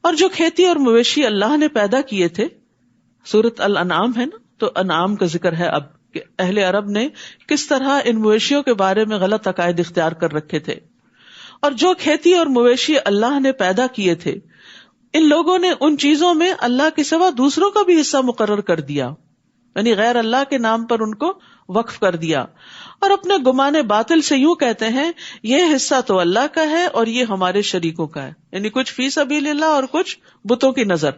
اور جو کھیتی اور مویشی اللہ نے پیدا کیے تھے، سورۃ الانعام ہے نا، تو انعام کا ذکر ہے اب کہ اہل عرب نے کس طرح ان مویشیوں کے بارے میں غلط عقائد اختیار کر رکھے تھے. اور جو کھیتی اور مویشی اللہ نے پیدا کیے تھے، ان لوگوں نے ان چیزوں میں اللہ کے سوا دوسروں کا بھی حصہ مقرر کر دیا، یعنی غیر اللہ کے نام پر ان کو وقف کر دیا، اور اپنے گمان باطل سے یوں کہتے ہیں یہ حصہ تو اللہ کا ہے اور یہ ہمارے شریکوں کا ہے، یعنی کچھ فی سبیل اللہ اور کچھ بتوں کی نظر.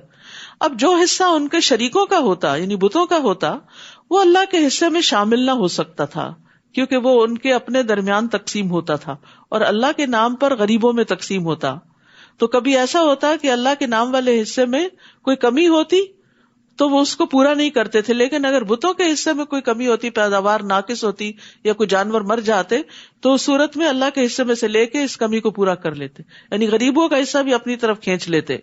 اب جو حصہ ان کے شریکوں کا ہوتا یعنی بتوں کا ہوتا، وہ اللہ کے حصے میں شامل نہ ہو سکتا تھا، کیونکہ وہ ان کے اپنے درمیان تقسیم ہوتا تھا اور اللہ کے نام پر غریبوں میں تقسیم ہوتا. تو کبھی ایسا ہوتا کہ اللہ کے نام والے حصے میں کوئی کمی ہوتی تو وہ اس کو پورا نہیں کرتے تھے، لیکن اگر بتوں کے حصے میں کوئی کمی ہوتی، پیداوار ناقص ہوتی یا کوئی جانور مر جاتے، تو اس صورت میں اللہ کے حصے میں سے لے کے اس کمی کو پورا کر لیتے، یعنی غریبوں کا حصہ بھی اپنی طرف کھینچ لیتے.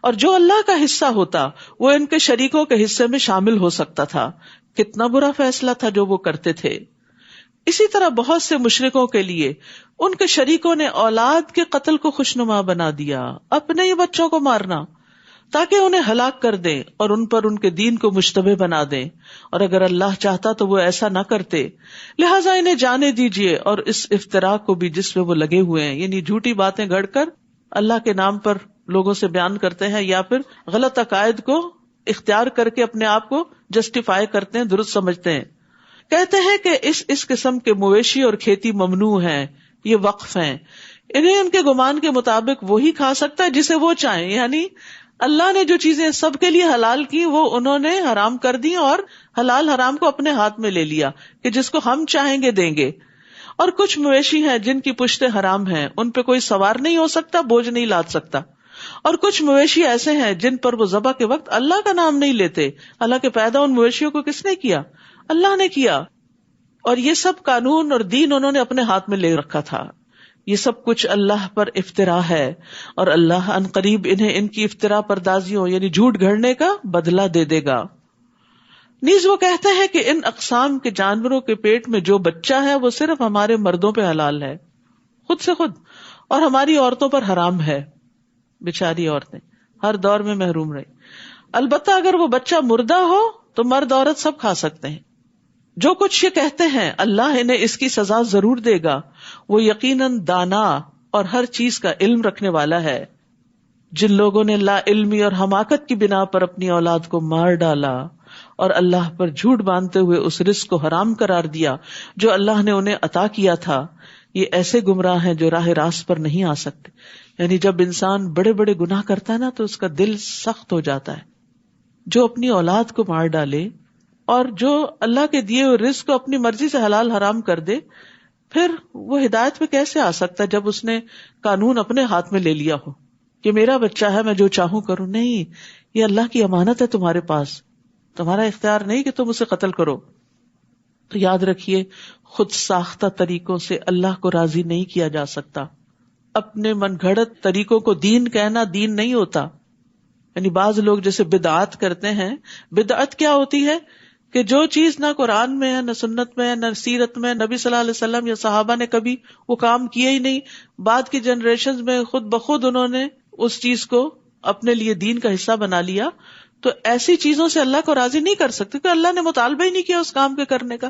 اور جو اللہ کا حصہ ہوتا وہ ان کے شریکوں کے حصے میں شامل ہو سکتا تھا. کتنا برا فیصلہ تھا جو وہ کرتے تھے. اسی طرح بہت سے مشرکوں کے لیے ان کے شریکوں نے اولاد کے قتل کو خوشنما بنا دیا، اپنے ہی بچوں کو مارنا، تاکہ انہیں ہلاک کر دیں اور ان پر ان کے دین کو مشتبہ بنا دیں، اور اگر اللہ چاہتا تو وہ ایسا نہ کرتے. لہٰذا انہیں جانے دیجیے اور اس افتراء کو بھی جس میں وہ لگے ہوئے ہیں، یعنی جھوٹی باتیں گھڑ کر اللہ کے نام پر لوگوں سے بیان کرتے ہیں یا پھر غلط عقائد کو اختیار کر کے اپنے آپ کو جسٹیفائی کرتے ہیں، درست سمجھتے ہیں. کہتے ہیں کہ اس قسم کے مویشی اور کھیتی ممنوع ہیں، یہ وقف ہیں، انہیں ان کے گمان کے مطابق وہی کھا سکتا ہے جسے وہ چاہیں، یعنی اللہ نے جو چیزیں سب کے لیے حلال کی وہ انہوں نے حرام کر دی اور حلال حرام کو اپنے ہاتھ میں لے لیا کہ جس کو ہم چاہیں گے دیں گے. اور کچھ مویشی ہیں جن کی پشتیں حرام ہیں، ان پہ کوئی سوار نہیں ہو سکتا، بوجھ نہیں لاد سکتا. اور کچھ مویشی ایسے ہیں جن پر وہ ذبح کے وقت اللہ کا نام نہیں لیتے، حالانکہ پیدا ان مویشیوں کو کس نے کیا؟ اللہ نے کیا. اور یہ سب قانون اور دین انہوں نے اپنے ہاتھ میں لے رکھا تھا. یہ سب کچھ اللہ پر افتراء ہے، اور اللہ ان قریب انہیں ان کی افتراء پردازیوں یعنی جھوٹ گھڑنے کا بدلہ دے دے گا. نیز وہ کہتے ہیں کہ ان اقسام کے جانوروں کے پیٹ میں جو بچہ ہے وہ صرف ہمارے مردوں پہ حلال ہے، خود سے خود، اور ہماری عورتوں پر حرام ہے. بیچاری عورتیں ہر دور میں محروم رہی. البتہ اگر وہ بچہ مردہ ہو تو مرد عورت سب کھا سکتے ہیں. جو کچھ یہ کہتے ہیں اللہ انہیں اس کی سزا ضرور دے گا، وہ یقیناً دانا اور ہر چیز کا علم رکھنے والا ہے. جن لوگوں نے لا علمی اور حماقت کی بنا پر اپنی اولاد کو مار ڈالا اور اللہ پر جھوٹ باندھتے ہوئے اس رزق کو حرام قرار دیا جو اللہ نے انہیں عطا کیا تھا، یہ ایسے گمراہ ہیں جو راہ راست پر نہیں آ سکتے. یعنی جب انسان بڑے بڑے گناہ کرتا ہے نا تو اس کا دل سخت ہو جاتا ہے. جو اپنی اولاد کو مار ڈالے اور جو اللہ کے دیے ہوئے رزق کو اپنی مرضی سے حلال حرام کر دے، پھر وہ ہدایت پہ کیسے آ سکتا ہے جب اس نے قانون اپنے ہاتھ میں لے لیا ہو کہ میرا بچہ ہے، میں جو چاہوں کروں. نہیں، یہ اللہ کی امانت ہے تمہارے پاس، تمہارا اختیار نہیں کہ تم اسے قتل کرو. تو یاد رکھیے، خود ساختہ طریقوں سے اللہ کو راضی نہیں کیا جا سکتا. اپنے من گھڑت طریقوں کو دین کہنا دین نہیں ہوتا. یعنی بعض لوگ جیسے بدعات کرتے ہیں. بدعت کیا ہوتی ہے کہ جو چیز نہ قرآن میں ہے، نہ سنت میں ہے، نہ سیرت میں، نبی صلی اللہ علیہ وسلم یا صحابہ نے کبھی وہ کام کیے ہی نہیں، بعد کی جنریشنز میں خود بخود انہوں نے اس چیز کو اپنے لیے دین کا حصہ بنا لیا. تو ایسی چیزوں سے اللہ کو راضی نہیں کر سکتے کہ اللہ نے مطالبہ ہی نہیں کیا اس کام کے کرنے کا.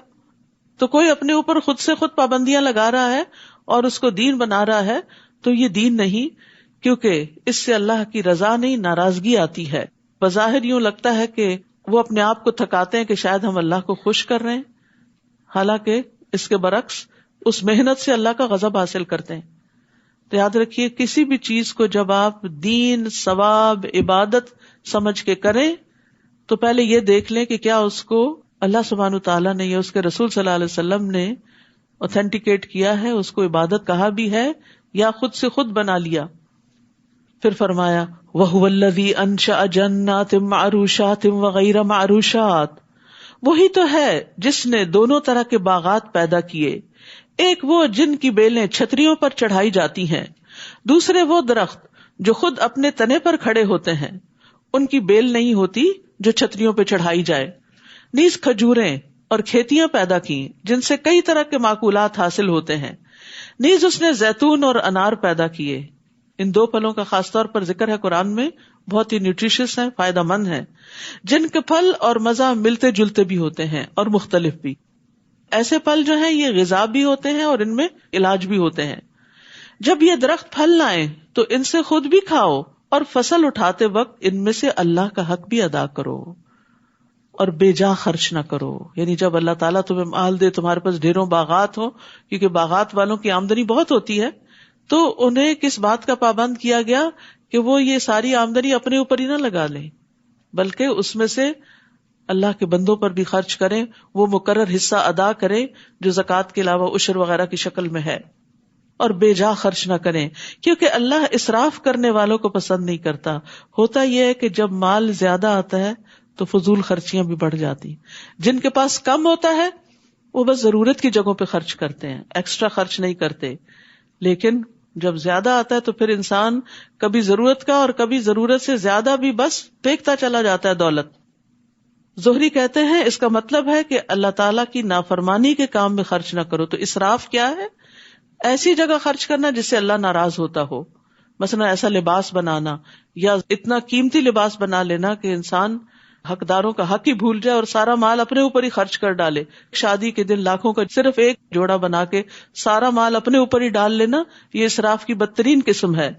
تو کوئی اپنے اوپر خود سے خود پابندیاں لگا رہا ہے اور اس کو دین بنا رہا ہے، تو یہ دین نہیں، کیونکہ اس سے اللہ کی رضا نہیں، ناراضگی آتی ہے. بظاہر یوں لگتا ہے کہ وہ اپنے آپ کو تھکاتے ہیں کہ شاید ہم اللہ کو خوش کر رہے ہیں، حالانکہ اس کے برعکس اس محنت سے اللہ کا غضب حاصل کرتے ہیں. تو یاد رکھیے، کسی بھی چیز کو جب آپ دین، ثواب، عبادت سمجھ کے کریں تو پہلے یہ دیکھ لیں کہ کیا اس کو اللہ سبحانہ تعالیٰ نے یا اس کے رسول صلی اللہ علیہ وسلم نے اوتھینٹیکیٹ کیا ہے، اس کو عبادت کہا بھی ہے یا خود سے خود بنا لیا. پھر فرمایا وَهُوَ الَّذِي أَنشَأَ جَنَّاتٍ مَعْرُوشَاتٍ وَغَيْرَ مَعْرُوشَاتٍ، وہی تو ہے جس نے دونوں طرح کے باغات پیدا کیے، ایک وہ جن کی بیلیں چھتریوں پر چڑھائی جاتی ہیں، دوسرے وہ درخت جو خود اپنے تنے پر کھڑے ہوتے ہیں، ان کی بیل نہیں ہوتی جو چھتریوں پہ چڑھائی جائے. نیز کھجوریں اور کھیتیاں پیدا کی جن سے کئی طرح کے معقولات حاصل ہوتے ہیں. نیز اس نے زیتون اور انار پیدا کیے. ان دو پھلوں کا خاص طور پر ذکر ہے قرآن میں، بہت ہی نیوٹریشس ہیں، فائدہ مند ہیں، جن کے پھل اور مزہ ملتے جلتے بھی ہوتے ہیں اور مختلف بھی. ایسے پھل جو ہیں یہ غذا بھی ہوتے ہیں اور ان میں علاج بھی ہوتے ہیں. جب یہ درخت پھل لائیں تو ان سے خود بھی کھاؤ اور فصل اٹھاتے وقت ان میں سے اللہ کا حق بھی ادا کرو اور بے جا خرچ نہ کرو. یعنی جب اللہ تعالیٰ تمہیں مال دے، تمہارے پاس ڈھیروں باغات ہو، کیونکہ باغات والوں کی آمدنی بہت ہوتی ہے، تو انہیں کس بات کا پابند کیا گیا کہ وہ یہ ساری آمدنی اپنے اوپر ہی نہ لگا لیں، بلکہ اس میں سے اللہ کے بندوں پر بھی خرچ کریں، وہ مقرر حصہ ادا کریں جو زکوٰۃ کے علاوہ عشر وغیرہ کی شکل میں ہے، اور بے جا خرچ نہ کریں، کیونکہ اللہ اسراف کرنے والوں کو پسند نہیں کرتا. ہوتا یہ ہے کہ جب مال زیادہ آتا ہے تو فضول خرچیاں بھی بڑھ جاتی. جن کے پاس کم ہوتا ہے وہ بس ضرورت کی جگہوں پہ خرچ کرتے ہیں، ایکسٹرا خرچ نہیں کرتے. لیکن جب زیادہ آتا ہے تو پھر انسان کبھی ضرورت کا اور کبھی ضرورت سے زیادہ بھی بس پھینکتا چلا جاتا ہے دولت. زہری کہتے ہیں اس کا مطلب ہے کہ اللہ تعالیٰ کی نافرمانی کے کام میں خرچ نہ کرو. تو اسراف کیا ہے؟ ایسی جگہ خرچ کرنا جس سے اللہ ناراض ہوتا ہو. مثلا ایسا لباس بنانا یا اتنا قیمتی لباس بنا لینا کہ انسان حقداروں کا حق ہی بھول جائے اور سارا مال اپنے اوپر ہی خرچ کر ڈالے. شادی کے دن لاکھوں کا صرف ایک جوڑا بنا کے سارا مال اپنے اوپر ہی ڈال لینا، یہ اسراف کی بدترین قسم ہے.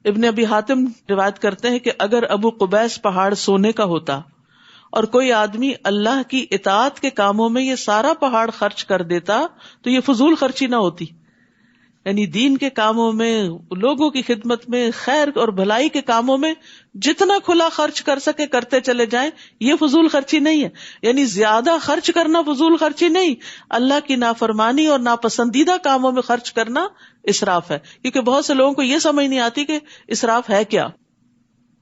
ابن ابی حاتم روایت کرتے ہیں کہ اگر ابو قبیس پہاڑ سونے کا ہوتا اور کوئی آدمی اللہ کی اطاعت کے کاموں میں یہ سارا پہاڑ خرچ کر دیتا تو یہ فضول خرچی نہ ہوتی. یعنی دین کے کاموں میں، لوگوں کی خدمت میں، خیر اور بھلائی کے کاموں میں جتنا کھلا خرچ کر سکے کرتے چلے جائیں، یہ فضول خرچی نہیں ہے. یعنی زیادہ خرچ کرنا فضول خرچی نہیں، اللہ کی نافرمانی اور ناپسندیدہ کاموں میں خرچ کرنا اسراف ہے. کیونکہ بہت سے لوگوں کو یہ سمجھ نہیں آتی کہ اسراف ہے کیا.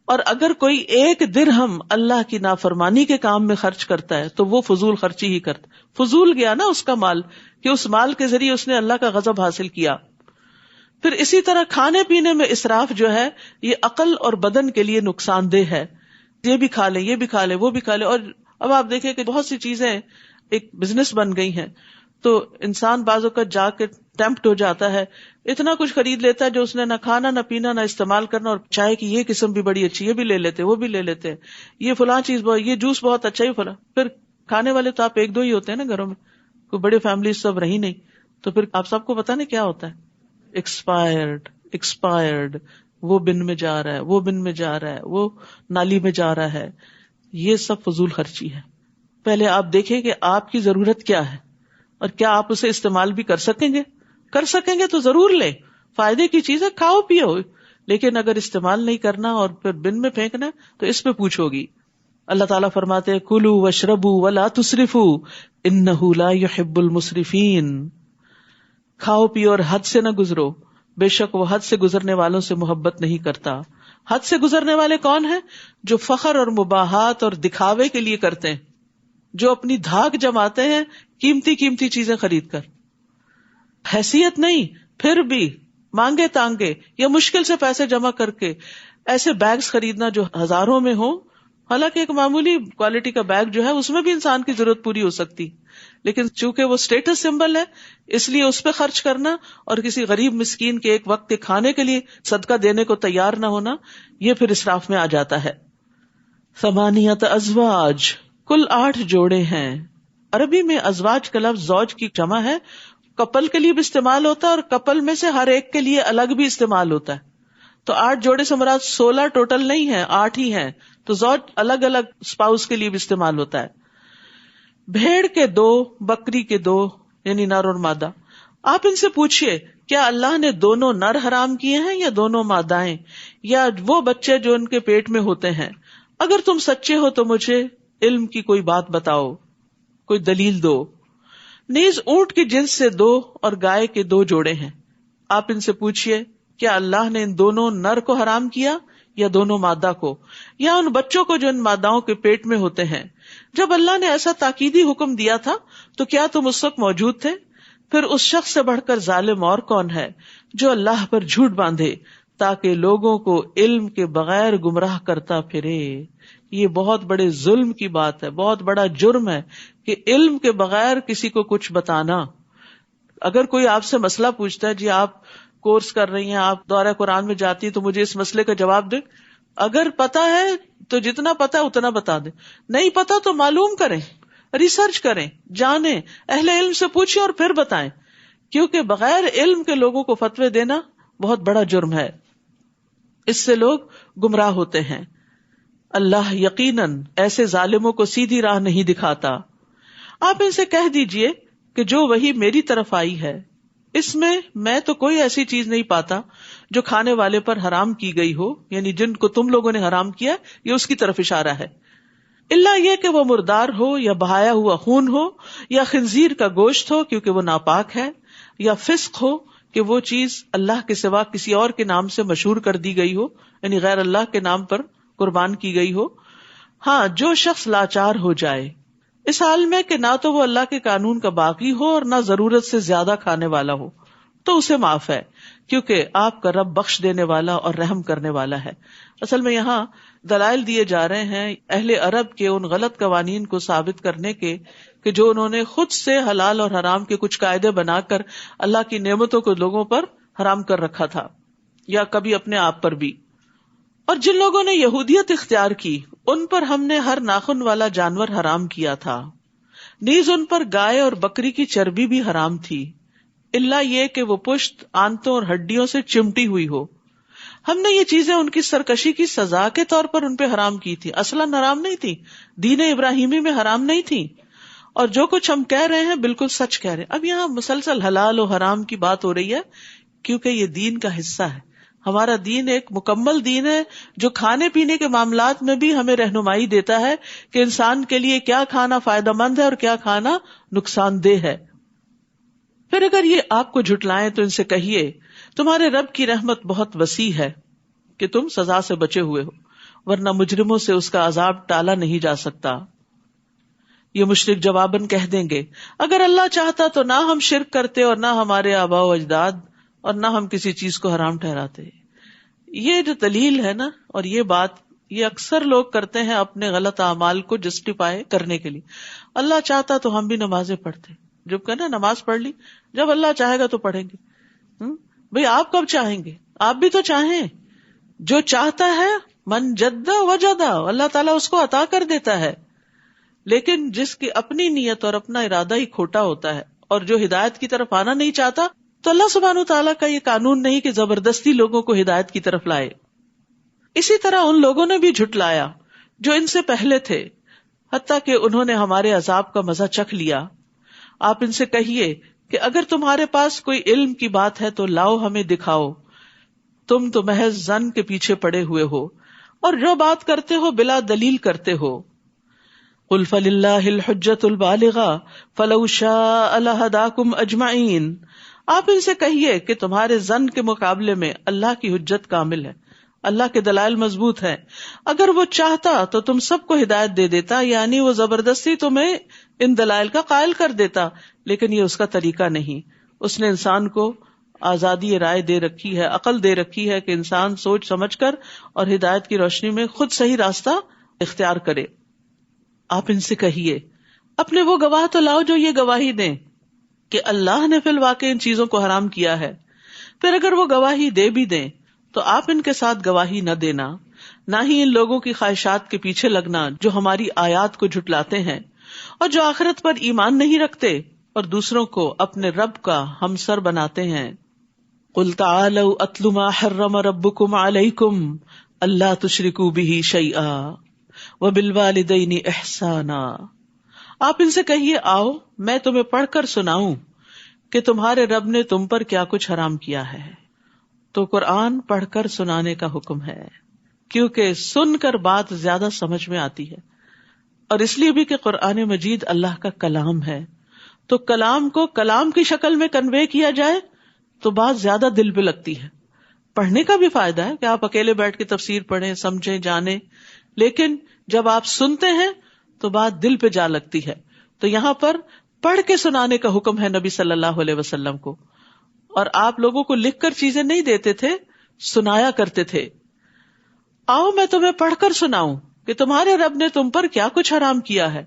اور اگر کوئی ایک درہم اللہ کی نافرمانی کے کام میں خرچ کرتا ہے تو وہ فضول خرچی ہی کرتا. فضول گیا نا اس کا مال، کہ اس مال کے ذریعے اس نے اللہ کا غضب حاصل کیا. پھر اسی طرح کھانے پینے میں اسراف جو ہے یہ عقل اور بدن کے لیے نقصان دہ ہے. یہ بھی کھا لیں، یہ بھی کھا لیں، وہ بھی کھا لیں. اور اب آپ دیکھیں کہ بہت سی چیزیں ایک بزنس بن گئی ہیں، تو انسان بعض اوقات جا کے ٹیمپٹ ہو جاتا ہے، اتنا کچھ خرید لیتا ہے جو اس نے نہ کھانا نہ پینا نہ استعمال کرنا. اور چائے کی یہ قسم بھی بڑی اچھی، یہ بھی لے لیتے، وہ بھی لے لیتے، یہ فلاں چیز یہ جوس بہت اچھا ہی فلاں. پھر کھانے والے تو آپ ایک دو ہی ہوتے ہیں نا گھروں میں، کوئی بڑے فیملی سب رہی نہیں، تو پھر آپ سب کو پتا نہیں کیا ہوتا ہے، ایکسپائرڈ، وہ بن میں جا رہا ہے، وہ بن میں جا رہا ہے، وہ نالی میں جا رہا ہے. یہ سب فضول خرچی ہے. پہلے آپ دیکھیں کہ آپ کی ضرورت کیا ہے اور کیا آپ اسے استعمال بھی کر سکیں گے تو ضرور لیں، فائدے کی چیز ہے، کھاؤ پیو. لیکن اگر استعمال نہیں کرنا اور پھر بن میں پھینکنا تو اس پہ پوچھو گی. اللہ تعالیٰ فرماتے ہیں کلوا واشربوا ولا تسرفوا انہ لا يحب المسرفین. کھاؤ پیو اور حد سے نہ گزرو، بے شک وہ حد سے گزرنے والوں سے محبت نہیں کرتا. حد سے گزرنے والے کون ہیں؟ جو فخر اور مباحات اور دکھاوے کے لیے کرتے ہیں، جو اپنی دھاک جماتے ہیں قیمتی قیمتی چیزیں خرید کر. حیثیت نہیں، پھر بھی مانگے تانگے یا مشکل سے پیسے جمع کر کے ایسے بیگز خریدنا جو ہزاروں میں ہوں. حالانکہ ایک معمولی کوالٹی کا بیگ جو ہے اس میں بھی انسان کی ضرورت پوری ہو سکتی، لیکن چونکہ وہ اسٹیٹس سمبل ہے اس لیے اس پہ خرچ کرنا اور کسی غریب مسکین کے ایک وقت کے کھانے کے لیے صدقہ دینے کو تیار نہ ہونا، یہ پھر اسراف میں آ جاتا ہے. ثمانیۃ ازواج، کل 8 جوڑے ہیں. عربی میں ازواج کا لفظ زوج کی جمع ہے، کپل کے لیے بھی استعمال ہوتا ہے اور کپل میں سے ہر ایک کے لیے الگ بھی استعمال ہوتا ہے. تو 8 جوڑے سے مراد 16 ٹوٹل نہیں ہے، 8 ہی ہیں. تو زوج الگ الگ اسپاؤس کے لیے بھی استعمال ہوتا ہے. بھیڑ کے 2، بکری کے 2، یعنی نر اور مادہ. آپ ان سے پوچھئے کیا اللہ نے دونوں نر حرام کیے ہیں یا دونوں مادائیں یا وہ بچے جو ان کے پیٹ میں ہوتے ہیں؟ اگر تم سچے ہو تو مجھے علم کی کوئی بات بتاؤ، کوئی دلیل دو. نیز اونٹ کی جنس سے 2 اور گائے کے 2 جوڑے ہیں. آپ ان سے پوچھئے کیا اللہ نے ان دونوں نر کو حرام کیا یا دونوں مادہ کو، یا ان بچوں کو جو ان ماداؤں کے پیٹ میں ہوتے ہیں؟ جب اللہ نے ایسا تاکیدی حکم دیا تھا تو کیا تم اس وقت موجود تھے؟ پھر اس شخص سے بڑھ کر ظالم اور کون ہے جو اللہ پر جھوٹ باندھے تاکہ لوگوں کو علم کے بغیر گمراہ کرتا پھرے. یہ بہت بڑے ظلم کی بات ہے، بہت بڑا جرم ہے کہ علم کے بغیر کسی کو کچھ بتانا. اگر کوئی آپ سے مسئلہ پوچھتا ہے، جی آپ کورس کر رہی ہیں, آپ دورہ قرآن میں جاتی ہیں, تو مجھے اس مسئلے کا جواب دیں. اگر پتا ہے تو جتنا پتا ہے اتنا بتا دیں, نہیں پتا تو معلوم کریں, ریسرچ کریں, جانیں, اہل علم سے پوچھیں اور پھر بتائیں, کیونکہ بغیر علم کے لوگوں کو فتوے دینا بہت بڑا جرم ہے, اس سے لوگ گمراہ ہوتے ہیں. اللہ یقیناً ایسے ظالموں کو سیدھی راہ نہیں دکھاتا. آپ ان سے کہہ دیجئے کہ جو وحی میری طرف آئی ہے اس میں تو کوئی ایسی چیز نہیں پاتا جو کھانے والے پر حرام کی گئی ہو, یعنی جن کو تم لوگوں نے حرام کیا یہ اس کی طرف اشارہ ہے, الا یہ کہ وہ مردار ہو یا بہایا ہوا خون ہو یا خنزیر کا گوشت ہو کیونکہ وہ ناپاک ہے, یا فسق ہو کہ وہ چیز اللہ کے سوا کسی اور کے نام سے مشہور کر دی گئی ہو, یعنی غیر اللہ کے نام پر قربان کی گئی ہو. ہاں, جو شخص لاچار ہو جائے اس حال میں کہ نہ تو وہ اللہ کے قانون کا باغی ہو اور نہ ضرورت سے زیادہ کھانے والا ہو, تو اسے معاف ہے, کیونکہ آپ کا رب بخش دینے والا اور رحم کرنے والا ہے. اصل میں یہاں دلائل دیے جا رہے ہیں اہل عرب کے ان غلط قوانین کو ثابت کرنے کے کہ جو انہوں نے خود سے حلال اور حرام کے کچھ قاعدے بنا کر اللہ کی نعمتوں کو لوگوں پر حرام کر رکھا تھا, یا کبھی اپنے آپ پر بھی. اور جن لوگوں نے یہودیت اختیار کی ان پر ہم نے ہر ناخن والا جانور حرام کیا تھا, نیز ان پر گائے اور بکری کی چربی بھی حرام تھی, الا یہ کہ وہ پشت, آنتوں اور ہڈیوں سے چمٹی ہوئی ہو. ہم نے یہ چیزیں ان کی سرکشی کی سزا کے طور پر ان پہ حرام کی تھی, اصلاً حرام نہیں تھی, دین ابراہیمی میں حرام نہیں تھی. اور جو کچھ ہم کہہ رہے ہیں بالکل سچ کہہ رہے ہیں. اب یہاں مسلسل حلال و حرام کی بات ہو رہی ہے کیونکہ یہ دین کا حصہ ہے. ہمارا دین ایک مکمل دین ہے جو کھانے پینے کے معاملات میں بھی ہمیں رہنمائی دیتا ہے کہ انسان کے لیے کیا کھانا فائدہ مند ہے اور کیا کھانا نقصان دہ ہے. پھر اگر یہ آپ کو جھٹلائیں تو ان سے کہیے تمہارے رب کی رحمت بہت وسیع ہے کہ تم سزا سے بچے ہوئے ہو, ورنہ مجرموں سے اس کا عذاب ٹالا نہیں جا سکتا. یہ مشرک جواباً کہہ دیں گے اگر اللہ چاہتا تو نہ ہم شرک کرتے اور نہ ہمارے آباء و اجداد اور نہ ہم کسی چیز کو حرام ٹھہراتے. یہ جو دلیل ہے نا, اور یہ بات یہ اکثر لوگ کرتے ہیں اپنے غلط اعمال کو جسٹیفائی کرنے کے لیے. اللہ چاہتا تو ہم بھی نمازیں پڑھتے, جب کہنا نماز پڑھ لی, جب اللہ چاہے گا تو پڑھیں گے. بھئی آپ کب چاہیں گے؟ آپ بھی تو چاہیں. جو چاہتا ہے من جدہ وجدہ, اللہ تعالیٰ اس کو عطا کر دیتا ہے. لیکن جس کی اپنی نیت اور اپنا ارادہ ہی کھوٹا ہوتا ہے اور جو ہدایت کی طرف آنا نہیں چاہتا, تو اللہ سبحانہ تعالیٰ کا یہ قانون نہیں کہ زبردستی لوگوں کو ہدایت کی طرف لائے. اسی طرح ان لوگوں نے بھی جھٹلایا جو ان سے پہلے تھے, حتیٰ کہ انہوں نے ہمارے عذاب کا مزہ چکھ لیا. آپ ان سے کہیے کہ اگر تمہارے پاس کوئی علم کی بات ہے تو لاؤ ہمیں دکھاؤ, تم تو محض ظن کے پیچھے پڑے ہوئے ہو اور جو بات کرتے ہو بلا دلیل کرتے ہو. قل فللہ الحجۃ البالغہ فلو شاء لہداکم اجمعین. آپ ان سے کہیے کہ تمہارے ظن کے مقابلے میں اللہ کی حجت کامل ہے, اللہ کے دلائل مضبوط ہیں. اگر وہ چاہتا تو تم سب کو ہدایت دے دیتا, یعنی وہ زبردستی تمہیں ان دلائل کا قائل کر دیتا, لیکن یہ اس کا طریقہ نہیں. اس نے انسان کو آزادی رائے دے رکھی ہے, عقل دے رکھی ہے کہ انسان سوچ سمجھ کر اور ہدایت کی روشنی میں خود صحیح راستہ اختیار کرے. آپ ان سے کہیے اپنے وہ گواہ تو لاؤ جو یہ گواہی دیں کہ اللہ نے فی الواقع ان چیزوں کو حرام کیا ہے. پھر اگر وہ گواہی دے بھی دیں تو آپ ان کے ساتھ گواہی نہ دینا, نہ ہی ان لوگوں کی خواہشات کے پیچھے لگنا جو ہماری آیات کو جھٹلاتے ہیں اور جو آخرت پر ایمان نہیں رکھتے اور دوسروں کو اپنے رب کا ہمسر بناتے ہیں. قل تعالوا اتل ما حرم ربکم علیکم الا تشرکوا بہ شیئا وبالوالدین احسانا. آپ ان سے کہیے آؤ میں تمہیں پڑھ کر سناؤں کہ تمہارے رب نے تم پر کیا کچھ حرام کیا ہے. تو قرآن پڑھ کر سنانے کا حکم ہے, کیونکہ سن کر بات زیادہ سمجھ میں آتی ہے, اور اس لیے بھی کہ قرآن مجید اللہ کا کلام ہے, تو کلام کو کلام کی شکل میں کنوے کیا جائے تو بات زیادہ دل پہ لگتی ہے. پڑھنے کا بھی فائدہ ہے کہ آپ اکیلے بیٹھ کے تفسیر پڑھیں, سمجھیں, جانیں, لیکن جب آپ سنتے ہیں تو بات دل پہ جا لگتی ہے. تو یہاں پر پڑھ کے سنانے کا حکم ہے نبی صلی اللہ علیہ وسلم کو, اور آپ لوگوں کو لکھ کر چیزیں نہیں دیتے تھے, سنایا کرتے تھے. آؤ میں تمہیں پڑھ کر سناؤں کہ تمہارے رب نے تم پر کیا کچھ حرام کیا ہے,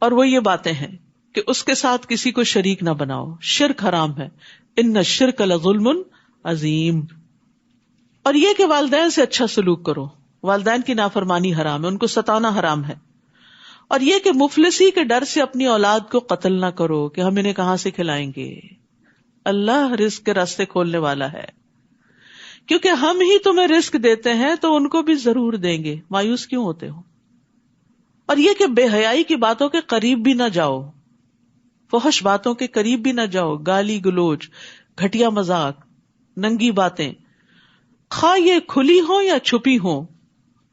اور وہ یہ باتیں ہیں کہ اس کے ساتھ کسی کو شریک نہ بناؤ, شرک حرام ہے. ان الشرک لظلم عظیم. اور یہ کہ والدین سے اچھا سلوک کرو، والدین کی نافرمانی حرام ہے، ان کو ستانا حرام ہے. اور یہ کہ مفلسی کے ڈر سے اپنی اولاد کو قتل نہ کرو کہ ہم انہیں کہاں سے کھلائیں گے. اللہ رزق کے راستے کھولنے والا ہے، کیونکہ ہم ہی تمہیں رزق دیتے ہیں تو ان کو بھی ضرور دیں گے، مایوس کیوں ہوتے ہو. اور یہ کہ بے حیائی کی باتوں کے قریب بھی نہ جاؤ، فحش باتوں کے قریب بھی نہ جاؤ، گالی گلوچ، گھٹیا مذاق، ننگی باتیں، خواہ یہ کھلی ہو یا چھپی ہو،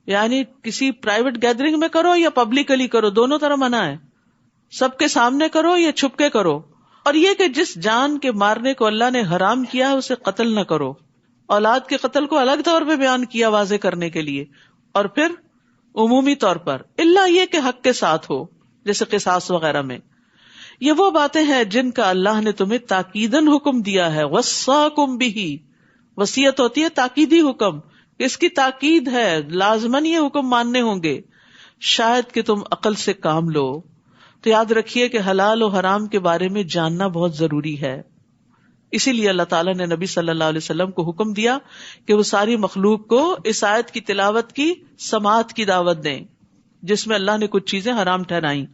یعنی کسی پرائیویٹ گیدرنگ میں کرو یا پبلکلی کرو، دونوں طرح منع ہے. سب کے سامنے کرو یا چھپ کے کرو. اور یہ کہ جس جان کے مارنے کو اللہ نے حرام کیا ہے اسے قتل نہ کرو. اولاد کے قتل کو الگ طور پہ بیان کیا واضح کرنے کے لیے، اور پھر عمومی طور پر الا یہ کہ حق کے ساتھ ہو، جیسے قصاص وغیرہ میں. یہ وہ باتیں ہیں جن کا اللہ نے تمہیں تاکیدن حکم دیا ہے. وصاکم بہ، وصیت ہوتی ہے تاکیدی حکم، اس کی تاکید ہے، لازماً یہ حکم ماننے ہوں گے شاید کہ تم عقل سے کام لو. تو یاد رکھیے کہ حلال و حرام کے بارے میں جاننا بہت ضروری ہے. اسی لیے اللہ تعالیٰ نے نبی صلی اللہ علیہ وسلم کو حکم دیا کہ وہ ساری مخلوق کو اس آیت کی تلاوت کی سماعت کی دعوت دیں جس میں اللہ نے کچھ چیزیں حرام ٹھہرائیں.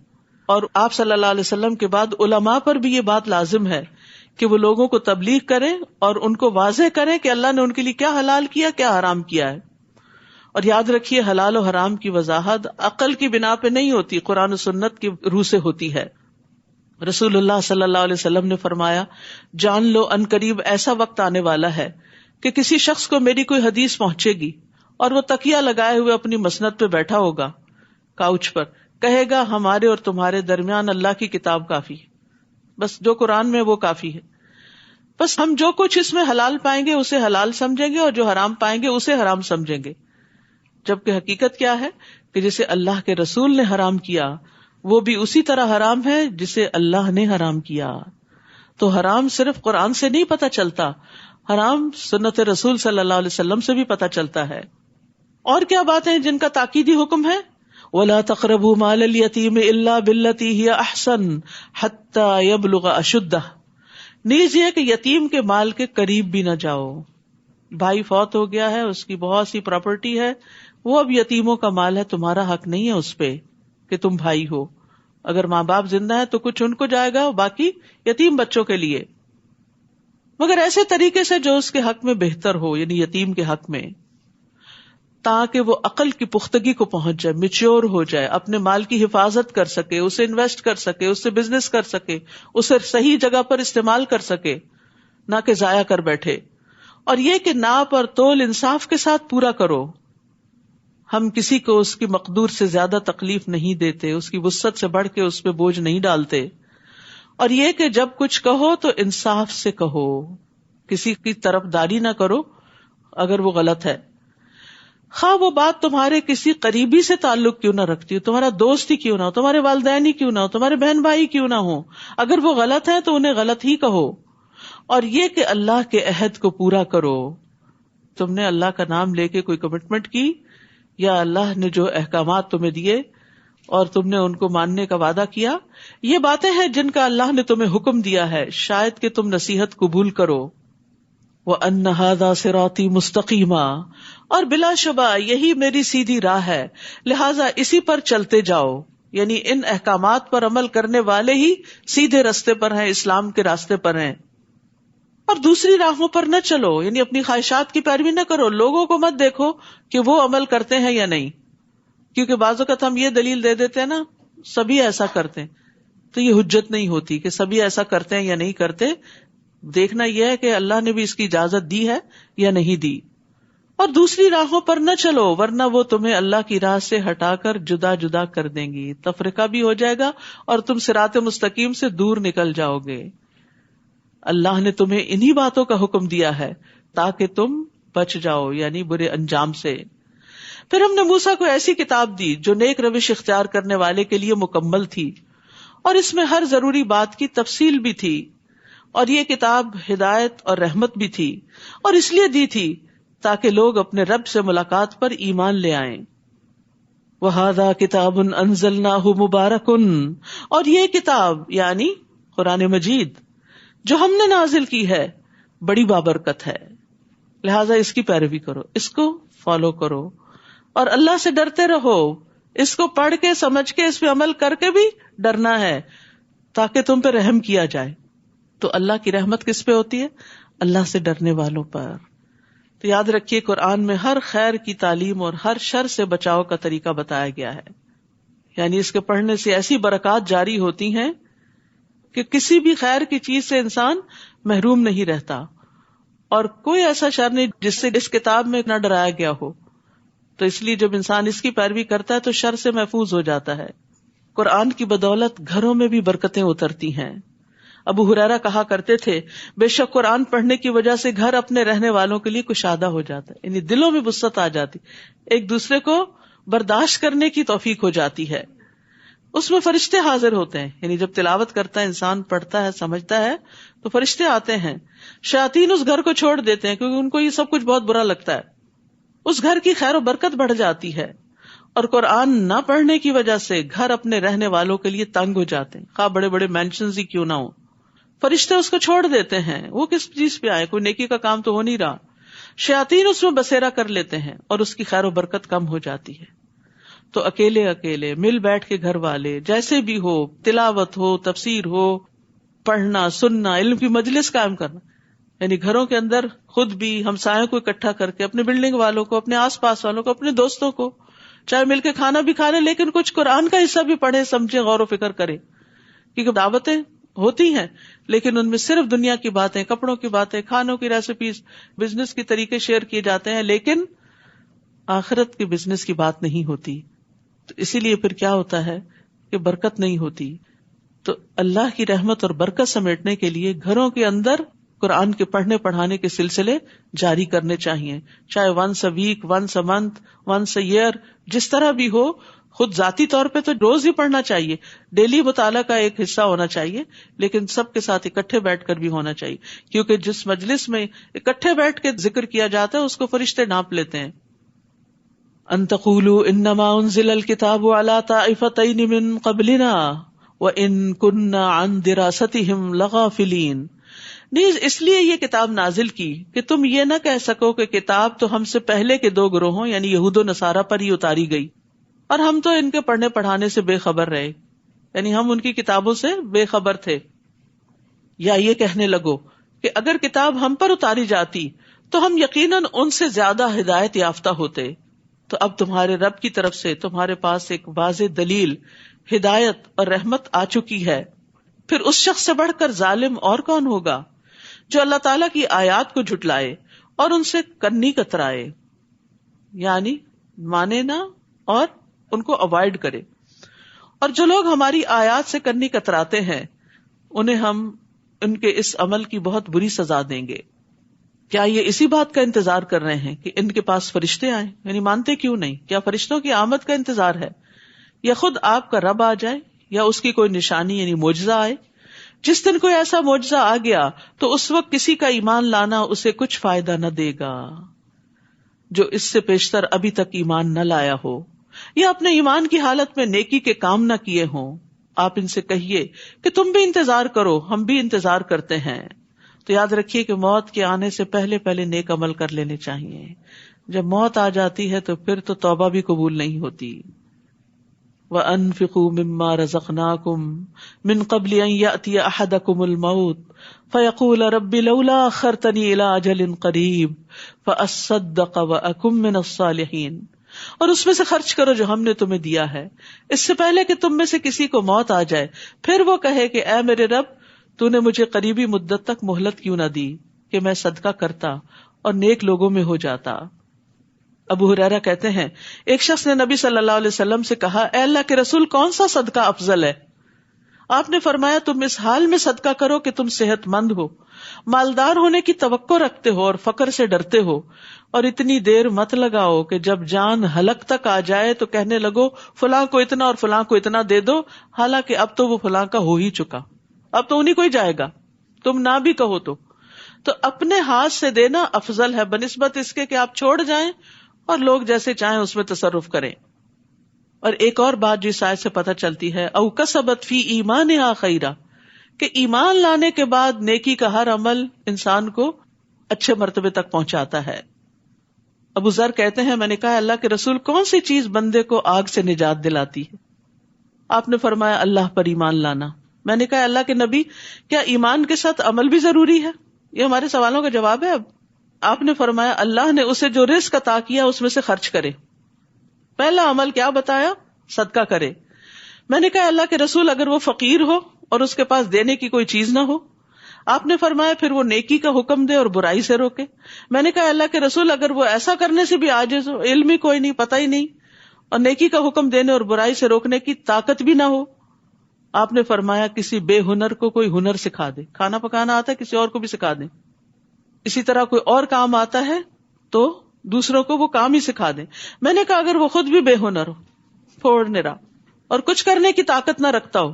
اور آپ صلی اللہ علیہ وسلم کے بعد علماء پر بھی یہ بات لازم ہے کہ وہ لوگوں کو تبلیغ کریں اور ان کو واضح کریں کہ اللہ نے ان کے لیے کیا حلال کیا، کیا حرام کیا ہے. اور یاد رکھیے حلال و حرام کی وضاحت عقل کی بنا پہ نہیں ہوتی، قرآن و سنت کی روح سے ہوتی ہے. رسول اللہ صلی اللہ علیہ وسلم نے فرمایا، جان لو ان قریب ایسا وقت آنے والا ہے کہ کسی شخص کو میری کوئی حدیث پہنچے گی اور وہ تکیہ لگائے ہوئے اپنی مسند پہ بیٹھا ہوگا، کاؤچ پر، کہے گا ہمارے اور تمہارے درمیان اللہ کی کتاب کافی ہے، بس جو قرآن میں وہ کافی ہے، بس ہم جو کچھ اس میں حلال پائیں گے اسے حلال سمجھیں گے اور جو حرام پائیں گے اسے حرام سمجھیں گے. جبکہ حقیقت کیا ہے کہ جسے اللہ کے رسول نے حرام کیا وہ بھی اسی طرح حرام ہے جسے اللہ نے حرام کیا. تو حرام صرف قرآن سے نہیں پتہ چلتا، حرام سنت رسول صلی اللہ علیہ وسلم سے بھی پتہ چلتا ہے. اور کیا باتیں ہیں جن کا تاکیدی حکم ہے؟ وَلَا تَقْرَبُوا مَالَ الْيَتِيمِ إِلَّا بِالَّتِي هِيَ أَحْسَنُ حَتَّى يَبْلُغَ أَشُدَّهُ. نیز یہ کہ یتیم کے مال کے قریب بھی نہ جاؤ. بھائی فوت ہو گیا ہے، اس کی بہت سی پراپرٹی ہے، وہ اب یتیموں کا مال ہے، تمہارا حق نہیں ہے اس پہ کہ تم بھائی ہو. اگر ماں باپ زندہ ہے تو کچھ ان کو جائے گا، باقی یتیم بچوں کے لیے، مگر ایسے طریقے سے جو اس کے حق میں بہتر ہو، یعنی یتیم کے حق میں، تاکہ وہ عقل کی پختگی کو پہنچ جائے، میچور ہو جائے، اپنے مال کی حفاظت کر سکے، اسے انویسٹ کر سکے، اس سے بزنس کر سکے، اسے صحیح جگہ پر استعمال کر سکے، نہ کہ ضائع کر بیٹھے. اور یہ کہ ناپ اور تول انصاف کے ساتھ پورا کرو. ہم کسی کو اس کی مقدور سے زیادہ تکلیف نہیں دیتے، اس کی وسعت سے بڑھ کے اس پہ بوجھ نہیں ڈالتے. اور یہ کہ جب کچھ کہو تو انصاف سے کہو، کسی کی طرفداری نہ کرو اگر وہ غلط ہے، خواہ وہ بات تمہارے کسی قریبی سے تعلق کیوں نہ رکھتی ہو، تمہارا دوست ہی کیوں نہ ہو، تمہارے والدین ہی کیوں نہ ہو، تمہارے بہن بھائی کیوں نہ ہو. اگر وہ غلط ہے تو انہیں غلط ہی کہو. اور یہ کہ اللہ کے عہد کو پورا کرو. تم نے اللہ کا نام لے کے کوئی کمٹمنٹ کی یا اللہ نے جو احکامات تمہیں دیے اور تم نے ان کو ماننے کا وعدہ کیا، یہ باتیں ہیں جن کا اللہ نے تمہیں حکم دیا ہے، شاید کہ تم نصیحت قبول کرو. وَأَنَّ هَذَا صِرَاطِي مُسْتَقِيمًا، اور بلا شبہ یہی میری سیدھی راہ ہے، لہٰذا اسی پر چلتے جاؤ. یعنی ان احکامات پر عمل کرنے والے ہی سیدھے راستے پر ہیں، اسلام کے راستے پر ہیں. اور دوسری راہوں پر نہ چلو، یعنی اپنی خواہشات کی پیروی نہ کرو. لوگوں کو مت دیکھو کہ وہ عمل کرتے ہیں یا نہیں، کیونکہ بعض اوقات ہم یہ دلیل دے دیتے ہیں نا سبھی ایسا کرتے ہیں، تو یہ حجت نہیں ہوتی کہ سبھی ایسا کرتے ہیں یا نہیں کرتے. دیکھنا یہ ہے کہ اللہ نے بھی اس کی اجازت دی ہے یا نہیں دی. اور دوسری راہوں پر نہ چلو ورنہ وہ تمہیں اللہ کی راہ سے ہٹا کر جدا جدا کر دیں گی، تفرقہ بھی ہو جائے گا اور تم صراط مستقیم سے دور نکل جاؤ گے. اللہ نے تمہیں انہی باتوں کا حکم دیا ہے تاکہ تم بچ جاؤ، یعنی برے انجام سے. پھر ہم نے موسیٰ کو ایسی کتاب دی جو نیک روش اختیار کرنے والے کے لیے مکمل تھی، اور اس میں ہر ضروری بات کی تفصیل بھی تھی. اور یہ کتاب ہدایت اور رحمت بھی تھی، اور اس لیے دی تھی تاکہ لوگ اپنے رب سے ملاقات پر ایمان لے آئیں. وَهَذَا كِتَابٌ أَنزَلْنَاهُ مُبَارَكٌ، اور یہ کتاب یعنی قرآن مجید جو ہم نے نازل کی ہے بڑی بابرکت ہے. لہٰذا اس کی پیروی کرو، اس کو فالو کرو، اور اللہ سے ڈرتے رہو. اس کو پڑھ کے سمجھ کے اس پہ عمل کر کے بھی ڈرنا ہے تاکہ تم پہ رحم کیا جائے. تو اللہ کی رحمت کس پہ ہوتی ہے؟ اللہ سے ڈرنے والوں پر. تو یاد رکھیے قرآن میں ہر خیر کی تعلیم اور ہر شر سے بچاؤ کا طریقہ بتایا گیا ہے. یعنی اس کے پڑھنے سے ایسی برکات جاری ہوتی ہیں کہ کسی بھی خیر کی چیز سے انسان محروم نہیں رہتا، اور کوئی ایسا شر نہیں جس سے اس کتاب میں نہ ڈرایا گیا ہو. تو اس لیے جب انسان اس کی پیروی کرتا ہے تو شر سے محفوظ ہو جاتا ہے. قرآن کی بدولت گھروں میں بھی برکتیں اترتی ہیں. ابو ہریرہ کہا کرتے تھے، بے شک قرآن پڑھنے کی وجہ سے گھر اپنے رہنے والوں کے لیے کشادہ ہو جاتا ہے، یعنی دلوں میں وسعت آ جاتی، ایک دوسرے کو برداشت کرنے کی توفیق ہو جاتی ہے. اس میں فرشتے حاضر ہوتے ہیں، یعنی جب تلاوت کرتا ہے انسان، پڑھتا ہے، سمجھتا ہے، تو فرشتے آتے ہیں. شیاطین اس گھر کو چھوڑ دیتے ہیں کیونکہ ان کو یہ سب کچھ بہت برا لگتا ہے. اس گھر کی خیر و برکت بڑھ جاتی ہے. اور قرآن نہ پڑھنے کی وجہ سے گھر اپنے رہنے والوں کے لیے تنگ ہو جاتے ہیں، خواہ بڑے بڑے مینشنز ہی کیوں نہ ہو. فرشتے اس کو چھوڑ دیتے ہیں، وہ کس چیز پہ آئے، کوئی نیکی کا کام تو ہو نہیں رہا. شیاطین اس میں بسیرا کر لیتے ہیں اور اس کی خیر و برکت کم ہو جاتی ہے. تو اکیلے مل بیٹھ کے گھر والے جیسے بھی ہو، تلاوت ہو، تفسیر ہو، پڑھنا، سننا، علم کی مجلس قائم کرنا، یعنی گھروں کے اندر خود بھی ہمسایوں کو اکٹھا کر کے، اپنے بلڈنگ والوں کو، اپنے آس پاس والوں کو، اپنے دوستوں کو، چاہے مل کے کھانا بھی کھا لیں لیکن کچھ قرآن کا حصہ بھی پڑھے، سمجھے، غور و فکر کرے. کیونکہ دعوتیں ہوتی ہیں لیکن ان میں صرف دنیا کی باتیں، کپڑوں کی باتیں، کھانوں کی ریسیپیز، بزنس کے طریقے شیئر کیے جاتے ہیں، لیکن آخرت کے بزنس کی بات نہیں ہوتی. تو اسی لیے پھر کیا ہوتا ہے کہ برکت نہیں ہوتی. تو اللہ کی رحمت اور برکت سمیٹنے کے لیے گھروں کے اندر قرآن کے پڑھنے پڑھانے کے سلسلے جاری کرنے چاہیے، چاہے once a week, once a month, once a year, جس طرح بھی ہو. خود ذاتی طور پہ تو روز ہی پڑھنا چاہیے، ڈیلی مطالعہ کا ایک حصہ ہونا چاہیے، لیکن سب کے ساتھ اکٹھے بیٹھ کر بھی ہونا چاہیے، کیونکہ جس مجلس میں اکٹھے بیٹھ کے ذکر کیا جاتا ہے اس کو فرشتے ناپ لیتے ہیں. ان تقولوا انما انزل الكتاب على طائفتين من قبلنا وان كنا عن دراستهم لغافلين. نہیں، اس لیے یہ کتاب نازل کی کہ تم یہ نہ کہہ سکو کہ کتاب تو ہم سے پہلے کے دو گروہوں یعنی یہود و نصارہ پر ہی اتاری گئی اور ہم تو ان کے پڑھنے پڑھانے سے بے خبر رہے، یعنی ہم ان کی کتابوں سے بے خبر تھے. یا یہ کہنے لگو کہ اگر کتاب ہم پر اتاری جاتی تو ہم یقیناً ان سے زیادہ ہدایت یافتہ ہوتے. تو اب تمہارے رب کی طرف سے تمہارے پاس ایک واضح دلیل، ہدایت اور رحمت آ چکی ہے. پھر اس شخص سے بڑھ کر ظالم اور کون ہوگا جو اللہ تعالیٰ کی آیات کو جھٹلائے اور ان سے کنی کترائے، یعنی مانے نہ اور ان کو اوائڈ کرے. اور جو لوگ ہماری آیات سے کنی کتراتے ہیں انہیں ہم ان کے اس عمل کی بہت بری سزا دیں گے. کیا یہ اسی بات کا انتظار کر رہے ہیں کہ ان کے پاس فرشتے آئیں؟ یعنی مانتے کیوں نہیں؟ کیا فرشتوں کی آمد کا انتظار ہے، یا خود آپ کا رب آ جائے، یا اس کی کوئی نشانی یعنی معجزہ آئے؟ جس دن کوئی ایسا معجزہ آ گیا تو اس وقت کسی کا ایمان لانا اسے کچھ فائدہ نہ دے گا جو اس سے پیشتر ابھی تک ایمان نہ لایا ہو یا اپنے ایمان کی حالت میں نیکی کے کام نہ کیے ہوں. آپ ان سے کہیے کہ تم بھی انتظار کرو، ہم بھی انتظار کرتے ہیں. تو یاد رکھیے کہ موت کے آنے سے پہلے پہلے نیک عمل کر لینے چاہیے. جب موت آ جاتی ہے تو پھر تو توبہ بھی قبول نہیں ہوتی. وَأَنفِقُوا مِمَّا رَزَقْنَاكُمْ مِنْ قَبْلِ أَنْ يَأْتِيَ أَحَدَكُمُ الْمَوْتُ فَيَقُولَ رَبِّ لَوْلَا أَخَّرْتَنِي إِلَىٰ أَجَلٍ قَرِيبٍ فَأَصَّدَّقَ وَأَكُن مِّنَ الصَّالِحِينَ. اور اس میں سے خرچ کرو جو ہم نے تمہیں دیا ہے اس سے پہلے کہ تم میں سے کسی کو موت آ جائے، پھر وہ کہے کہ اے میرے رب، تو نے مجھے قریبی مدت تک مہلت کیوں نہ دی کہ میں صدقہ کرتا اور نیک لوگوں میں ہو جاتا. ابو ہریرہ کہتے ہیں ایک شخص نے نبی صلی اللہ علیہ وسلم سے کہا، اے اللہ کے رسول، کون سا صدقہ افضل ہے؟ آپ نے فرمایا، تم اس حال میں صدقہ کرو کہ تم صحت مند ہو، مالدار ہونے کی توقع رکھتے ہو اور فقر سے ڈرتے ہو، اور اتنی دیر مت لگاؤ کہ جب جان حلق تک آ جائے تو کہنے لگو فلاں کو اتنا اور فلاں کو اتنا دے دو، حالانکہ اب تو وہ فلاں کا ہو ہی چکا، اب تو انہیں کو ہی جائے گا، تم نہ بھی کہو تو اپنے ہاتھ سے دینا افضل ہے بنسبت اس کے کہ آپ چھوڑ جائیں اور لوگ جیسے چاہیں اس میں تصرف کریں. اور ایک اور بات جو اس آیت سے پتہ چلتی ہے، او کسبت فی ایمانہا خیرا، کہ ایمان لانے کے بعد نیکی کا ہر عمل انسان کو اچھے مرتبے تک پہنچاتا ہے. ابو ذر کہتے ہیں میں نے کہا اللہ کے رسول کون سی چیز بندے کو آگ سے نجات دلاتی ہے؟ آپ نے فرمایا اللہ پر ایمان لانا. میں نے کہا اللہ کے نبی کیا ایمان کے ساتھ عمل بھی ضروری ہے؟ یہ ہمارے سوالوں کا جواب ہے. اب آپ نے فرمایا اللہ نے اسے جو رزق عطا کیا اس میں سے خرچ کرے. پہلا عمل کیا بتایا؟ صدقہ کرے. میں نے کہا اللہ کے رسول اگر وہ فقیر ہو اور اس کے پاس دینے کی کوئی چیز نہ ہو؟ آپ نے فرمایا پھر وہ نیکی کا حکم دے اور برائی سے روکے. میں نے کہا اللہ کے رسول اگر وہ ایسا کرنے سے بھی عاجز ہو، علم ہی کوئی نہیں، پتہ ہی نہیں، اور نیکی کا حکم دینے اور برائی سے روکنے کی طاقت بھی نہ ہو؟ آپ نے فرمایا کسی بے ہنر کو کوئی ہنر سکھا دے. کھانا پکانا آتا ہے کسی اور کو بھی سکھا دے. اسی طرح کوئی اور کام آتا ہے تو دوسروں کو وہ کام ہی سکھا دیں. میں نے کہا اگر وہ خود بھی بے ہنر ہو، پھوڑنے رہا، اور کچھ کرنے کی طاقت نہ رکھتا ہو،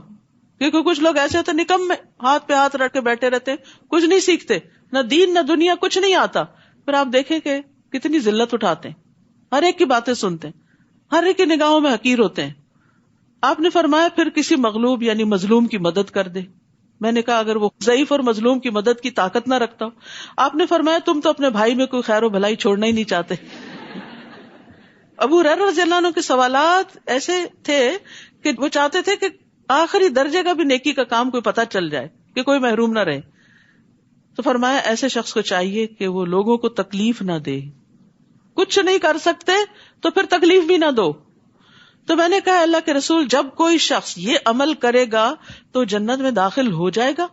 کیونکہ کچھ لوگ ایسے ہوتے نکم ہاتھ پہ ہاتھ رکھ کے بیٹھے رہتے، کچھ نہیں سیکھتے، نہ دین نہ دنیا، کچھ نہیں آتا، پھر آپ دیکھیں کہ کتنی ذلت اٹھاتے ہیں، ہر ایک کی باتیں سنتے ہیں، ہر ایک کی نگاہوں میں حقیر ہوتے ہیں. آپ نے فرمایا پھر کسی مغلوب یعنی مظلوم کی مدد کر دے. میں نے کہا اگر وہ ضعیف اور مظلوم کی مدد کی طاقت نہ رکھتا ہو؟ آپ نے فرمایا تم تو اپنے بھائی میں کوئی خیر و بھلائی چھوڑنا ہی نہیں چاہتے. ابو ہریرہ رضی اللہ عنہ کے سوالات ایسے تھے کہ وہ چاہتے تھے کہ آخری درجے کا بھی نیکی کا کام کوئی پتہ چل جائے کہ کوئی محروم نہ رہے. تو فرمایا ایسے شخص کو چاہیے کہ وہ لوگوں کو تکلیف نہ دے. کچھ نہیں کر سکتے تو پھر تکلیف بھی نہ دو. تو میں نے کہا اللہ کے رسول جب کوئی شخص یہ عمل کرے گا تو جنت میں داخل ہو جائے گا؟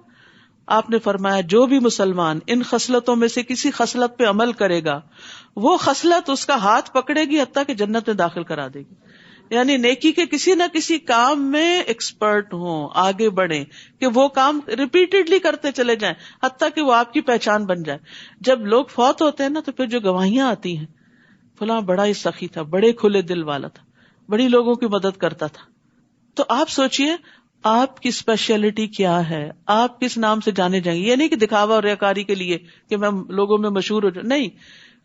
آپ نے فرمایا جو بھی مسلمان ان خصلتوں میں سے کسی خصلت پہ عمل کرے گا وہ خصلت اس کا ہاتھ پکڑے گی حتیٰ کہ جنت میں داخل کرا دے گی. یعنی نیکی کے کسی نہ کسی کام میں ایکسپرٹ ہوں، آگے بڑھیں کہ وہ کام ریپیٹڈلی کرتے چلے جائیں حتیٰ کہ وہ آپ کی پہچان بن جائے. جب لوگ فوت ہوتے ہیں نا تو پھر جو گواہیاں آتی ہیں فلاں بڑا ہی سخی تھا، بڑے کھلے دل والا تھا، بڑی لوگوں کی مدد کرتا تھا. تو آپ سوچئے آپ کی اسپیشلٹی کیا ہے، آپ کس نام سے جانے جائیں گے. یہ نہیں کہ دکھاوا اور ریاکاری کے لیے کہ میں لوگوں میں مشہور ہو جاؤں، نہیں.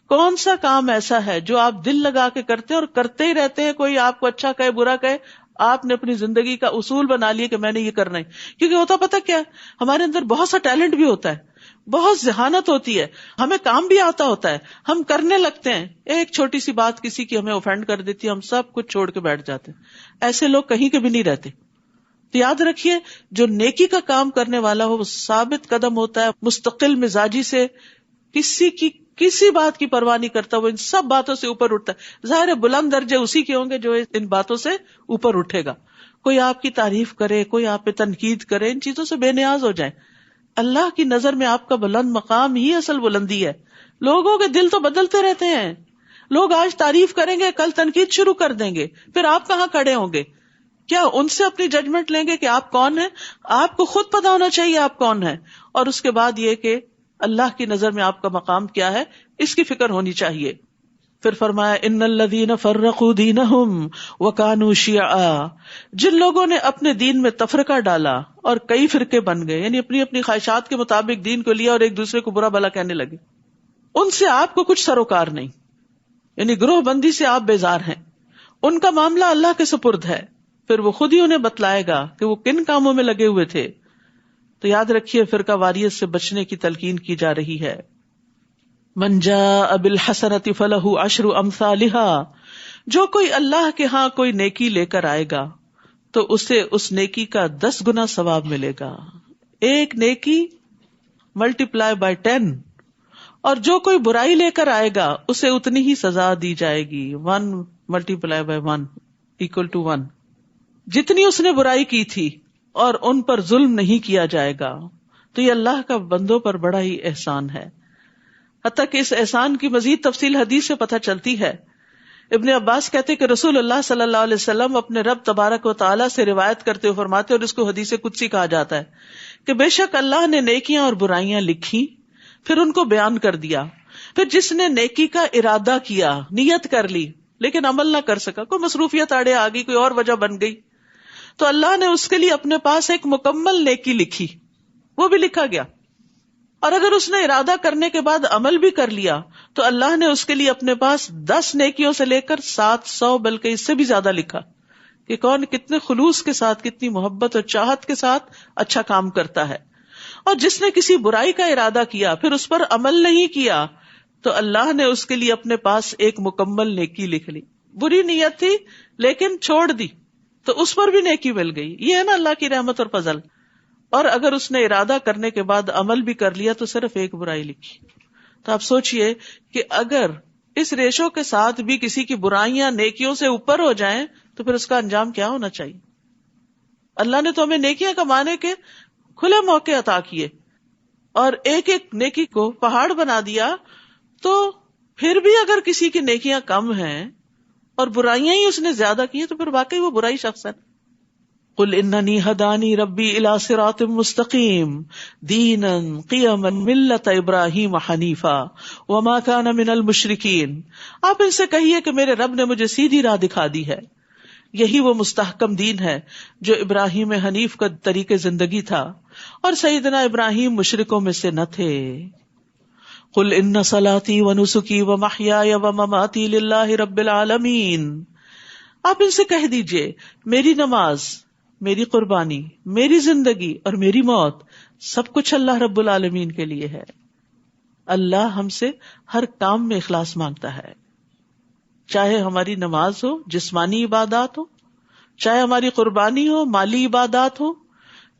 کون سا کام ایسا ہے جو آپ دل لگا کے کرتے ہیں اور کرتے ہی رہتے ہیں، کوئی آپ کو اچھا کہے برا کہے، آپ نے اپنی زندگی کا اصول بنا لیا کہ میں نے یہ کرنا ہے. کیونکہ ہوتا پتہ کیا ہے، ہمارے اندر بہت سا ٹیلنٹ بھی ہوتا ہے، بہت ذہانت ہوتی ہے، ہمیں کام بھی آتا ہوتا ہے، ہم کرنے لگتے ہیں، ایک چھوٹی سی بات کسی کی ہمیں اوفینڈ کر دیتی ہے، ہم سب کچھ چھوڑ کے بیٹھ جاتے ہیں. ایسے لوگ کہیں کے بھی نہیں رہتے. تو یاد رکھیے جو نیکی کا کام کرنے والا ہو وہ ثابت قدم ہوتا ہے، مستقل مزاجی سے، کسی بات کی پرواہ نہیں کرتا، وہ ان سب باتوں سے اوپر اٹھتا ہے. ظاہر ہے بلند درجے اسی کے ہوں گے جو ان باتوں سے اوپر اٹھے گا. کوئی آپ کی تعریف کرے، کوئی آپ پہ تنقید کرے، ان چیزوں سے بے نیاز ہو جائیں. اللہ کی نظر میں آپ کا بلند مقام ہی اصل بلندی ہے. لوگوں کے دل تو بدلتے رہتے ہیں، لوگ آج تعریف کریں گے کل تنقید شروع کر دیں گے، پھر آپ کہاں کھڑے ہوں گے؟ کیا ان سے اپنی ججمنٹ لیں گے کہ آپ کون ہیں؟ آپ کو خود پتا ہونا چاہیے آپ کون ہیں، اور اس کے بعد یہ کہ اللہ کی نظر میں آپ کا مقام کیا ہے، اس کی فکر ہونی چاہیے. پھر فرمایا ان الذین فرقوا دینہم وکانوا شیعا، جن لوگوں نے اپنے دین میں تفرقہ ڈالا اور کئی فرقے بن گئے، یعنی اپنی اپنی خواہشات کے مطابق دین کو لیا اور ایک دوسرے کو برا بھلا کہنے لگے، ان سے آپ کو کچھ سروکار نہیں، یعنی گروہ بندی سے آپ بیزار ہیں. ان کا معاملہ اللہ کے سپرد ہے، پھر وہ خود ہی انہیں بتلائے گا کہ وہ کن کاموں میں لگے ہوئے تھے. تو یاد رکھیے فرقہ واریت سے بچنے کی تلقین کی جا رہی ہے. من جاء بالحسنۃ فلہ عشر امثالها، جو کوئی اللہ کے ہاں کوئی نیکی لے کر آئے گا تو اسے اس نیکی کا 10 گنا ثواب ملے گا. ایک نیکی ملٹیپلائی بائی 10. اور جو کوئی برائی لے کر آئے گا اسے اتنی ہی سزا دی جائے گی. 1 ملٹیپلائی بائی 1 equal to 1. جتنی اس نے برائی کی تھی، اور ان پر ظلم نہیں کیا جائے گا. تو یہ اللہ کا بندوں پر بڑا ہی احسان ہے. حتیٰ کہ اس احسان کی مزید تفصیل حدیث سے پتہ چلتی ہے. ابن عباس کہتے کہ رسول اللہ صلی اللہ علیہ وسلم اپنے رب تبارک و تعالیٰ سے روایت کرتے ہوئے فرماتے، اور اس کو حدیث قدسی کہا جاتا ہے، کہ بے شک اللہ نے نیکیاں اور برائیاں لکھی، پھر ان کو بیان کر دیا. پھر جس نے نیکی کا ارادہ کیا، نیت کر لی، لیکن عمل نہ کر سکا، کوئی مصروفیت آڑے آ گئی، کوئی اور وجہ بن گئی، تو اللہ نے اس کے لیے اپنے پاس ایک مکمل نیکی لکھی، وہ بھی لکھا گیا. اور اگر اس نے ارادہ کرنے کے بعد عمل بھی کر لیا تو اللہ نے اس کے لیے اپنے پاس 10 نیکیوں سے لے کر 700 بلکہ اس سے بھی زیادہ لکھا کہ کون کتنے خلوص کے ساتھ، کتنی محبت اور چاہت کے ساتھ اچھا کام کرتا ہے. اور جس نے کسی برائی کا ارادہ کیا پھر اس پر عمل نہیں کیا تو اللہ نے اس کے لیے اپنے پاس ایک مکمل نیکی لکھ لی. بری نیت تھی لیکن چھوڑ دی تو اس پر بھی نیکی مل گئی. یہ ہے نا اللہ کی رحمت اور فضل. اور اگر اس نے ارادہ کرنے کے بعد عمل بھی کر لیا تو صرف ایک برائی لکھی. تو آپ سوچئے کہ اگر اس ریشو کے ساتھ بھی کسی کی برائیاں نیکیوں سے اوپر ہو جائیں تو پھر اس کا انجام کیا ہونا چاہیے. اللہ نے تو ہمیں نیکیاں کمانے کے کھلے موقع عطا کیے اور ایک ایک نیکی کو پہاڑ بنا دیا, تو پھر بھی اگر کسی کی نیکیاں کم ہیں اور برائیاں ہی اس نے زیادہ کی تو پھر واقعی وہ برائی شخص ہے. قل اننی ہدانی ربی الی صراط مستقیم دینا قیما ملت ابراہیم حنیفا وما کان من المشرکین. آپ ان سے کہیے کہ میرے رب نے مجھے سیدھی راہ دکھا دی ہے, یہی وہ مستحکم دین ہے جو ابراہیم حنیف کا طریقے زندگی تھا, اور سیدنا ابراہیم مشرکوں میں سے نہ تھے. قل ان صلاتی ونسکی ومحیای ومماتی للہ رب العالمین. آپ ان سے کہہ دیجئے میری نماز, میری قربانی, میری زندگی اور میری موت سب کچھ اللہ رب العالمین کے لیے ہے. اللہ ہم سے ہر کام میں اخلاص مانگتا ہے, چاہے ہماری نماز ہو, جسمانی عبادات ہو, چاہے ہماری قربانی ہو, مالی عبادات ہو,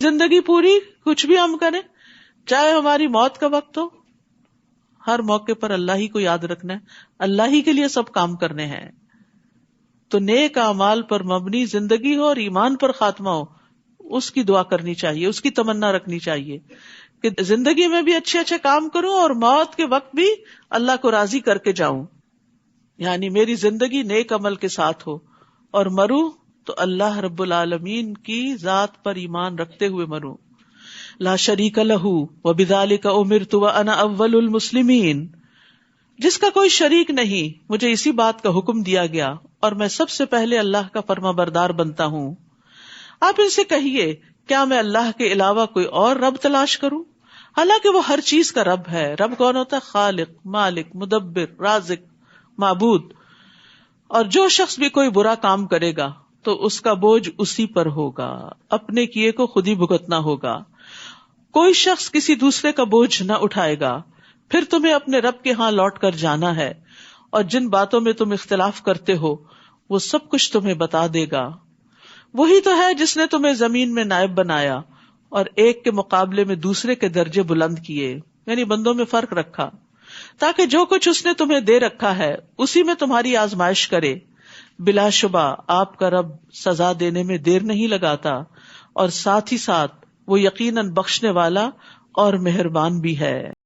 زندگی پوری کچھ بھی ہم کریں, چاہے ہماری موت کا وقت ہو, ہر موقع پر اللہ ہی کو یاد رکھنا ہے, اللہ ہی کے لیے سب کام کرنے ہیں. تو نیک اعمال پر مبنی زندگی ہو اور ایمان پر خاتمہ ہو, اس کی دعا کرنی چاہیے, اس کی تمنا رکھنی چاہیے کہ زندگی میں بھی اچھے اچھے کام کروں اور موت کے وقت بھی اللہ کو راضی کر کے جاؤں. یعنی میری زندگی نیک عمل کے ساتھ ہو اور مروں تو اللہ رب العالمین کی ذات پر ایمان رکھتے ہوئے مروں. لا شریک لہ وبذالک امرت وانا اول المسلمین. جس کا کوئی شریک نہیں, مجھے اسی بات کا حکم دیا گیا اور میں سب سے پہلے اللہ کا فرما بردار بنتا ہوں. آپ ان سے کہیے کیا میں اللہ کے علاوہ کوئی اور رب تلاش کروں؟ حالانکہ وہ ہر چیز کا رب ہے. رب کون ہوتا ہے؟ خالق, مالک, مدبر, رازق, معبود. اور جو شخص بھی کوئی برا کام کرے گا تو اس کا بوجھ اسی پر ہوگا, اپنے کیے کو خود ہی بھگتنا ہوگا. کوئی شخص کسی دوسرے کا بوجھ نہ اٹھائے گا. پھر تمہیں اپنے رب کے ہاں لوٹ کر جانا ہے, اور جن باتوں میں تم اختلاف کرتے ہو وہ سب کچھ تمہیں بتا دے گا. وہی تو ہے جس نے تمہیں زمین میں نائب بنایا اور ایک کے مقابلے میں دوسرے کے درجے بلند کیے, یعنی بندوں میں فرق رکھا, تاکہ جو کچھ اس نے تمہیں دے رکھا ہے اسی میں تمہاری آزمائش کرے. بلا شبہ آپ کا رب سزا دینے میں دیر نہیں لگاتا, اور ساتھ ہی ساتھ وہ یقیناً بخشنے والا اور مہربان بھی ہے.